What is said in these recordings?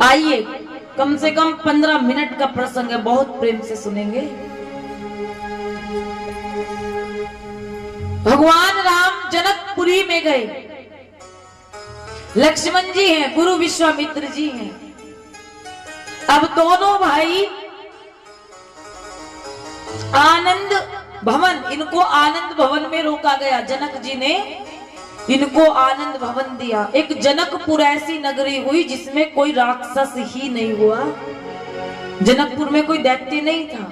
आइए कम से कम 15 मिनट का प्रसंग है, बहुत प्रेम से सुनेंगे। भगवान राम जनकपुरी में गए। लक्ष्मण जी हैं, गुरु विश्वामित्र जी हैं। अब दोनों भाई आनंद भवन, इनको आनंद भवन में रोका गया। जनक जी ने इनको आनंद भवन दिया। एक जनकपुर ऐसी नगरी हुई जिसमें कोई राक्षस ही नहीं हुआ। जनकपुर में कोई दैत्य नहीं था।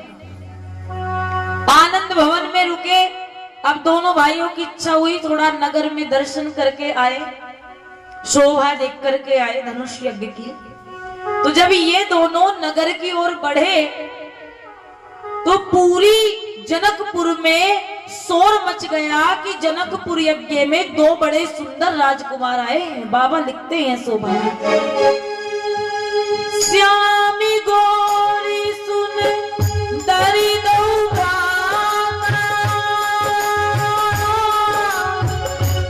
आनंद भवन में रुके। अब दोनों भाइयों की इच्छा हुई थोड़ा नगर में दर्शन करके आए, शोभा देख करके आए धनुष यज्ञ की। तो जब ये दोनों नगर की ओर बढ़े तो पूरी जनकपुर में शोर मच गया कि जनकपुर यज्ञ में दो बड़े सुंदर राजकुमार आए हैं। बाबा लिखते हैं शोभा, श्यामी गोरी सुन दरी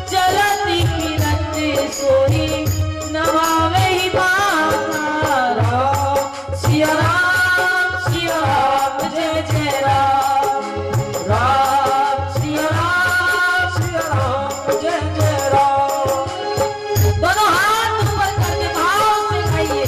चलती किरत सोई नवावे ही बाबा। सिया राम जय जय राम, राम सिया राम जय जय राम। दोनों हाथ ऊपर करके भाव से गाइए।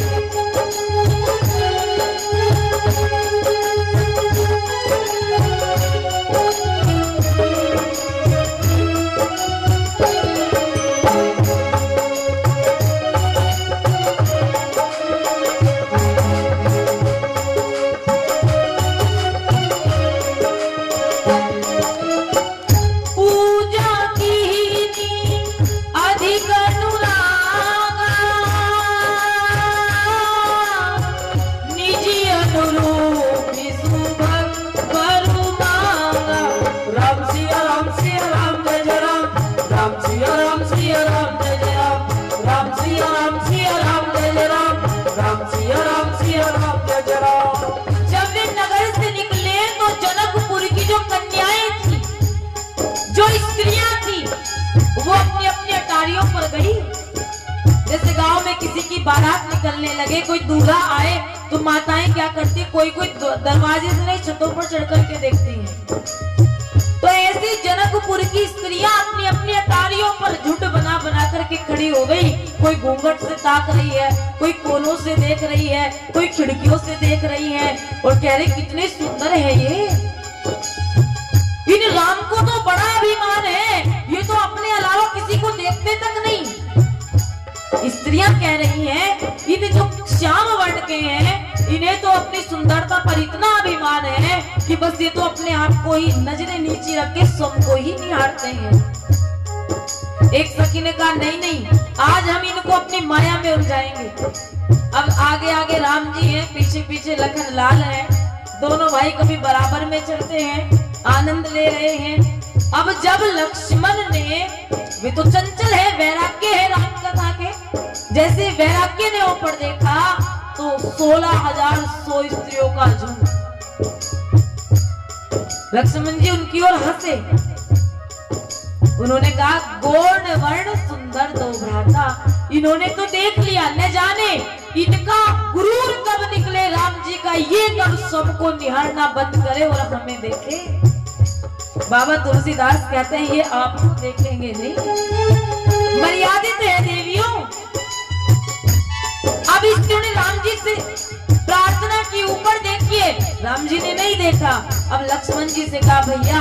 जब वे नगर से निकले तो जनकपुर की जो कन्याएं थी, जो स्त्रियां थी, वो अपनी अपनी अटारियों पर गई। जैसे गांव में किसी की बारात निकलने लगे, कोई दूल्हा आए तो माताएं क्या करती, कोई कोई दरवाजे से नहीं छतों पर चढ़ करके देखती हैं। तो ऐसी जनकपुर की स्त्रियां अपनी अपनी अटारियों पर झुंड बना बना करके खड़ी हो गई। कोई घूंघट से ताक रही है, कोई कोनों से देख रही है, कोई खिड़कियों से देख रही है और कह रही कितने सुंदर है ये। इन राम को तो बड़ा अभिमान है, ये तो अपने अलावा किसी को देखते तक नहीं। स्त्रियां कह रही हैं, इन जो श्याम वर्ण के हैं इन्हें तो अपनी सुंदरता पर इतना अभिमान है कि बस ये तो अपने आप को ही नजरें नीचे रख के स्वयं को ही निहारते हैं। एक सखी ने कहा नहीं नहीं, आज हम इनको अपनी माया में उलझाएंगे। अब आगे आगे राम जी हैं, पीछे पीछे लखन लाल है। दोनों भाई कभी बराबर में चलते हैं, आनंद ले रहे हैं। अब जब लक्ष्मण ने, वे तो चंचल है, वैराग्य है राम कथा के, जैसे वैराग्य ने ऊपर देखा तो 16,100 स्त्रियों का झुंड। लक्ष्मण जी उनकी ओर हंसे। उन्होंने कहा गौर्ण वर्ण सुंदर दो भ्राता। इन्होंने तो देख लिया, न जाने इनका गुरूर कब निकले राम जी का, ये कब सबको निहारना बंद करे और हमें देखे। बाबा तुलसीदास कहते हैं ये आपको देखेंगे नहीं। मर्यादित है देवियों। अब इसने राम जी से प्रार्थना की, ऊपर देखिए, राम जी ने नहीं देखा। अब लक्ष्मण जी से कहा भैया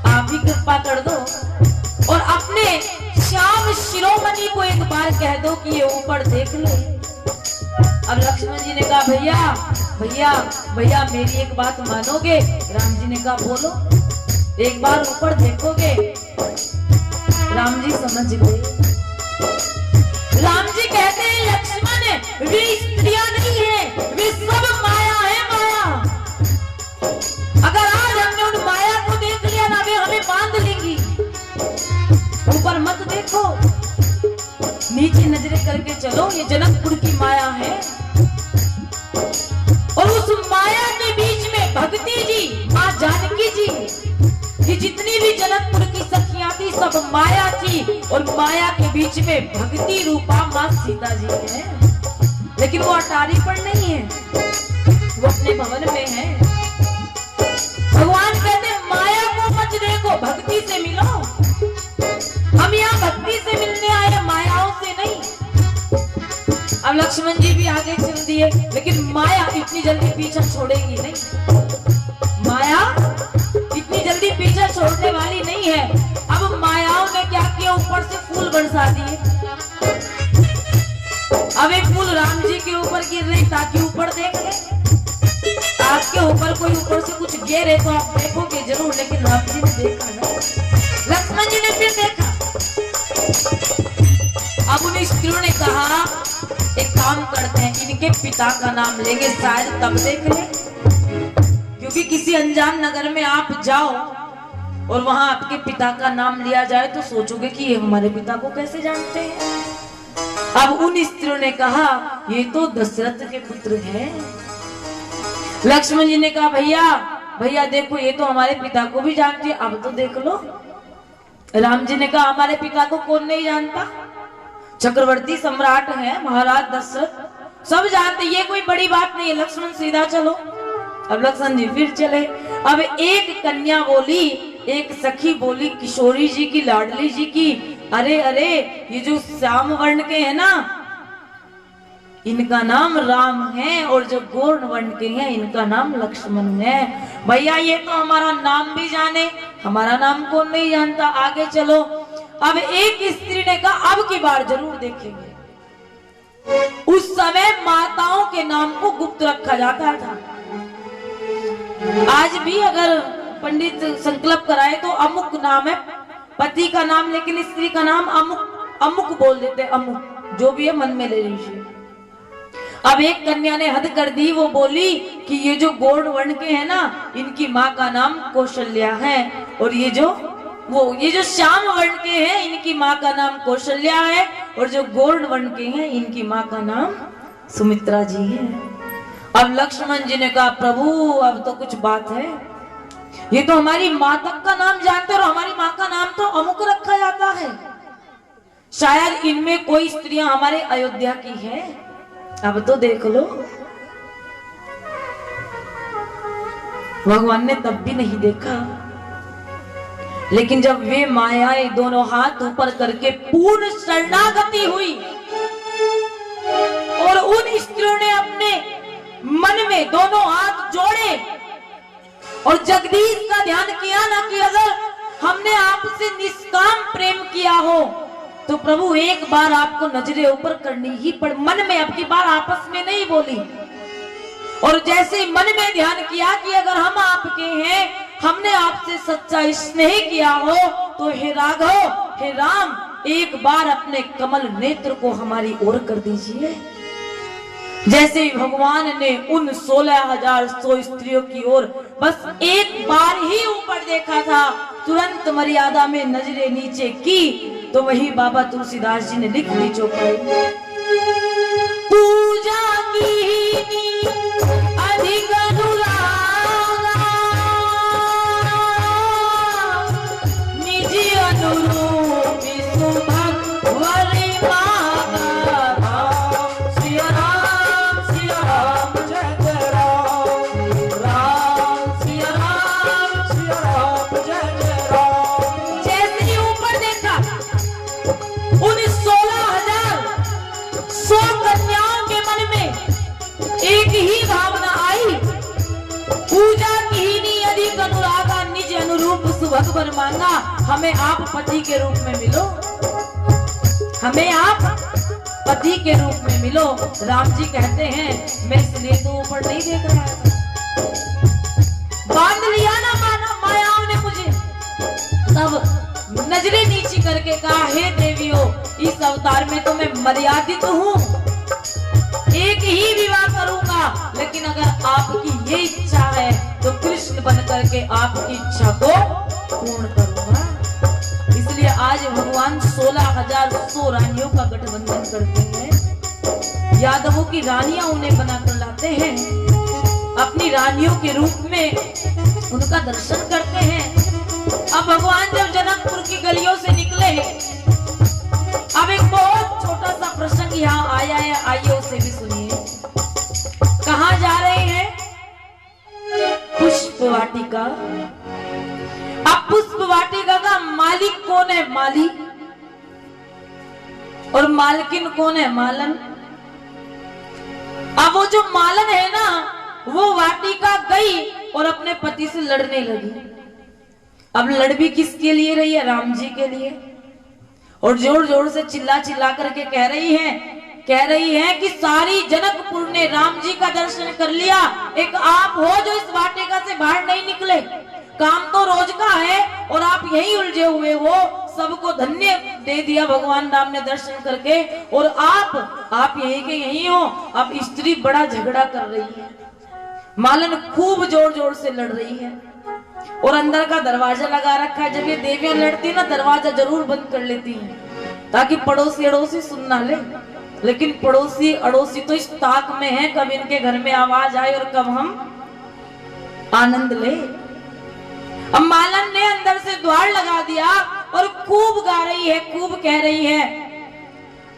आप ही कृपा कर दो और अपने श्याम शिरोमणि को एक बार कह दो कि ये ऊपर देख ले। अब लक्ष्मण जी ने कहा भैया भैया भैया मेरी एक बात मानोगे? राम जी ने कहा बोलो। एक बार ऊपर देखोगे? राम जी समझ गए। राम जी कहते हैं लक्ष्मण वे स्त्रियां नहीं है, वे सब माया है, माया। अगर आज हमने उन माया को देख लिया ना, वे हमें बांध लेंगी। ऊपर मत देखो, नीचे नजरें करके चलो। ये जनकपुर की माया है और उस माया के बीच में भक्ति जी, माँ जानकी जी, ये जितनी भी जनकपुर की सखियां थी सब माया थी और माया के बीच में भक्ति रूपा माँ सीता जी है। लेकिन वो अटारी पर नहीं है, वो अपने भवन में है। भगवान कहते हैं माया को मत देखो, भक्ति से मिलो। हम यहाँ भक्ति से मिलने आए, मायाओं से नहीं। अब लक्ष्मण जी भी आगे चल दिए, लेकिन माया इतनी जल्दी पीछा छोड़ेगी नहीं। माया इतनी जल्दी पीछा छोड़ने वाली नहीं है। अब मायाओं ने क्या किया, ऊपर से फूल बरसा दिए। अब एक फूल राम जी के ऊपर गिर रहे ताकि ऊपर देख ले। आपके ऊपर कोई ऊपर से कुछ गिरे तो आप देखोगे जरूर, लेकिन राम जी ने देखा ना, लक्ष्मण जी ने फिर देखा। अब उन स्त्रियों ने कहा एक काम करते हैं, इनके पिता का नाम लेंगे, शायद तब देख ले। क्योंकि किसी अनजान नगर में आप जाओ और वहां आपके पिता का नाम लिया जाए तो सोचोगे कि ये हमारे पिता को कैसे जानते हैं। अब उन स्त्रियों ने कहा ये तो दशरथ के पुत्र हैं। लक्ष्मण जी ने कहा भैया भैया देखो, ये तो हमारे पिता को भी जानती है, अब तो देख लो। राम जी ने कहा हमारे पिता को कौन नहीं जानता, चक्रवर्ती सम्राट है महाराज दशरथ, सब जानते, ये कोई बड़ी बात नहीं है। लक्ष्मण सीधा चलो। अब लक्ष्मण जी फिर चले। अब एक कन्या बोली, एक सखी बोली किशोरी जी की, लाडली जी की, अरे अरे ये जो श्याम वर्ण के हैं ना, इनका नाम राम है, और जो गौर वर्ण के हैं इनका नाम लक्ष्मण है। भैया ये तो हमारा नाम भी जाने, हमारा नाम कौन नहीं जानता, आगे चलो। अब एक स्त्री ने कहा अब की बार जरूर देखेंगे। उस समय माताओं के नाम को गुप्त रखा जाता था। आज भी अगर पंडित संकल्प कराए तो अमुक नाम है पति का नाम, लेकिन स्त्री का नाम अमुक अमुक बोल देते, अमुक जो भी है मन में ले लीजिए। अब एक कन्या ने हद कर दी, वो बोली कि ये जो गौड़ वर्ण के हैं ना, इनकी माँ का नाम कौशल्या है, और ये जो श्याम वर्ण के हैं इनकी माँ का नाम कौशल्या है, और जो गौड़ वर्ण के हैं इनकी माँ का नाम सुमित्रा जी है। अब लक्ष्मण जी ने कहा प्रभु अब तो कुछ बात है, ये तो हमारी माँ तक का नाम जानते, और हमारी माँ का नाम तो अमुक रखा जाता है। शायद इनमें कोई स्त्रियां हमारे अयोध्या की है, अब तो देख लो। भगवान ने तब भी नहीं देखा, लेकिन जब वे मायाएं दोनों हाथ ऊपर करके पूर्ण शरणागति हुई और उन स्त्रियों ने अपने मन में दोनों हाथ जोड़े और जगदीश का ध्यान किया ना कि अगर हमने आपसे निष्काम प्रेम किया हो तो प्रभु एक बार आपको नजरें ऊपर करनी ही पड़। मन में अब की बार आपस में नहीं बोली, और जैसे मन में ध्यान किया कि अगर हम आपके हैं, हमने आपसे सच्चा स्नेह किया हो, तो हे राघव हे राम एक बार अपने कमल नेत्र को हमारी ओर कर दीजिए। जैसे भगवान ने उन 16,100 स्त्रियों की ओर बस एक बार ही ऊपर देखा था, तुरंत मर्यादा में नजरें नीचे की, तो वही बाबा तुलसीदास जी ने लिख दी चौपाई, पूजा की अधिक अनुरागा निज अनुरूप सुभग वरि मागा। सिया राम जय जय राम, सिया राम जय जय राम। जैसे ही ऊपर देखा उन 16,100 कन्याओं के मन में एक ही भावना आई, पूजा की नहीं अधिक अनुरागा निज अनुरूप सुभग वर मांगा। हमें आप पति के रूप में मिलो, हमें आप पति के रूप में मिलो। राम जी कहते हैं मैं इसलिए तो ऊपर नहीं देख रहा था, बांध लिया ना मायाओं ने मुझे, तब नजरें नीची करके कहा हे देवियों इस अवतार में तो मैं मर्यादित हूँ, एक ही विवाह करूंगा, लेकिन अगर आपकी ये इच्छा है तो कृष्ण बन करके आपकी इच्छा को पूर्ण करूंगा। इसलिए आज भगवान 16,100 रानियों का गठबंधन करते हैं, यादवों की रानियां उन्हें बनाकर लाते हैं, अपनी रानियों के रूप में उनका दर्शन करते हैं। अब भगवान जब जनकपुर की गलियों से निकले, अब एक बहुत छोटा सा प्रसंग संग यहाँ आया है, आइए उसे भी सुनिए। कहाँ जा रहे हैं? पुष्प वाटिका। अब पुष्प वाटिका का मालिक कौन है? माली। और मालकिन कौन है? मालन। अब वो जो मालन है ना, वो वाटिका गई और अपने पति से लड़ने लगी। अब लड़ भी किसके लिए रही है? राम जी के लिए। और जोर जोर से चिल्ला चिल्ला करके कह रही है कि सारी जनकपुर ने राम जी का दर्शन कर लिया, एक आप हो जो इस वाटिका से बाहर नहीं निकले। काम तो रोज का है और आप यही उलझे हुए हो। सबको धन्य दे दिया भगवान राम ने दर्शन करके, और आप यही के यही हो। अब स्त्री बड़ा झगड़ा कर रही है, मालन खूब जोर जोर से लड़ रही है, और अंदर का दरवाजा लगा रखा है। जब ये देवियां लड़ती है ना, दरवाजा जरूर बंद कर लेती हैं ताकि पड़ोसी अड़ोसी सुन ना ले। लेकिन पड़ोसी अड़ोसी तो इस ताक में है कब इनके घर में आवाज आए और कब हम आनंद ले। अब मालन ने अंदर से द्वार लगा दिया और खूब गा रही है, खूब कह रही है,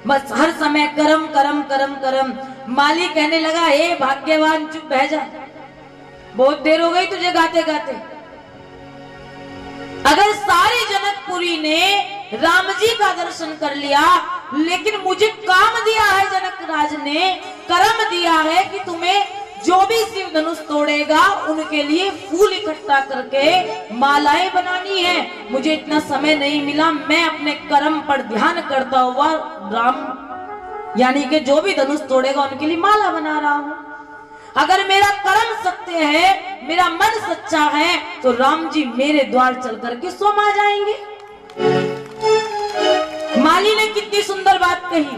बस हर समय करम करम करम करम। माली कहने लगा, हे भाग्यवान चुप बह जा, बहुत देर हो गई तुझे गाते गाते। अगर सारी जनकपुरी ने राम जी का दर्शन कर लिया, लेकिन मुझे काम दिया है जनक राज ने, कर्म दिया है कि तुम्हें जो भी शिव धनुष तोड़ेगा उनके लिए फूल इकट्ठा करके मालाएं बनानी है। मुझे इतना समय नहीं मिला, मैं अपने कर्म पर ध्यान करता हुआ राम यानी कि जो भी धनुष तोड़ेगा उनके लिए माला बना रहा हूं। अगर मेरा कर्म सत्य है, मेरा मन सच्चा है, तो राम जी मेरे द्वार चल करके समा जाएंगे। माली ने कितनी सुंदर बात कही।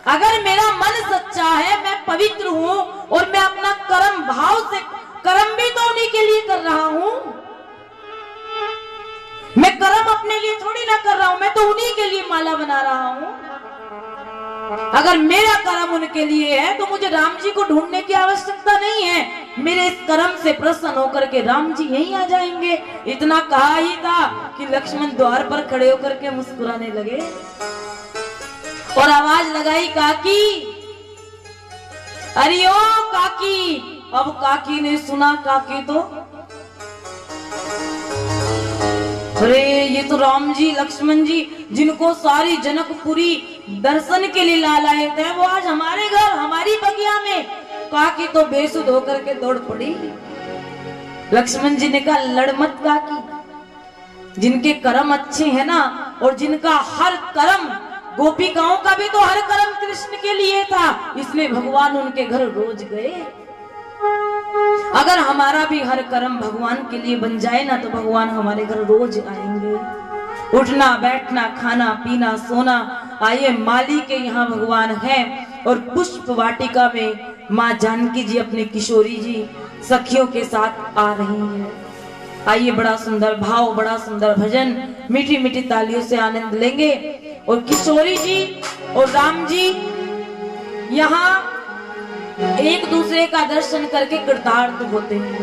अगर मेरा मन सच्चा है, मैं पवित्र हूं और मैं अपना कर्म भाव से, कर्म भी तो उन्हीं के लिए कर रहा हूं। मैं कर्म अपने लिए थोड़ी ना कर रहा हूं, मैं तो उन्हीं के लिए माला बना रहा हूं। अगर मेरा कर्म उनके लिए है तो मुझे राम जी को ढूंढने की आवश्यकता नहीं है। मेरे इस कर्म से प्रसन्न होकर के राम जी यहीं आ जाएंगे। इतना कहा ही था कि लक्ष्मण द्वार पर खड़े होकर के मुस्कुराने लगे और आवाज लगाई, काकी, अरे ओ काकी। अब काकी ने सुना, काकी तो, अरे ये तो राम जी लक्ष्मण जी जिनको सारी जनकपुरी दर्शन के लिए ला लाए थे, वो आज हमारे घर हमारी बगिया में। काकी तो बेसुध होकर के दौड़ पड़ी। लक्ष्मण जी ने कहा, लड़ मत काकी, जिनके कर्म अच्छे हैं ना, और जिनका हर कर्म, गोपिकाओं का भी तो हर कर्म कृष्ण के लिए था, इसलिए भगवान उनके घर रोज गए। अगर हमारा भी हर कर्म भगवान के लिए बन जाए ना, तो भगवान हमारे घर रोज आएंगे। उठना बैठना खाना पीना सोना, आइए माली के यहाँ भगवान है। और पुष्प वाटिका में माँ जानकी जी अपने किशोरी जी सखियों के साथ आ रही हैं। आइए, बड़ा सुंदर भाव, बड़ा सुंदर भजन, मीठी मीठी तालियों से आनंद लेंगे। और किशोरी जी और राम जी यहाँ एक दूसरे का दर्शन करके कृतार्थ होते हैं।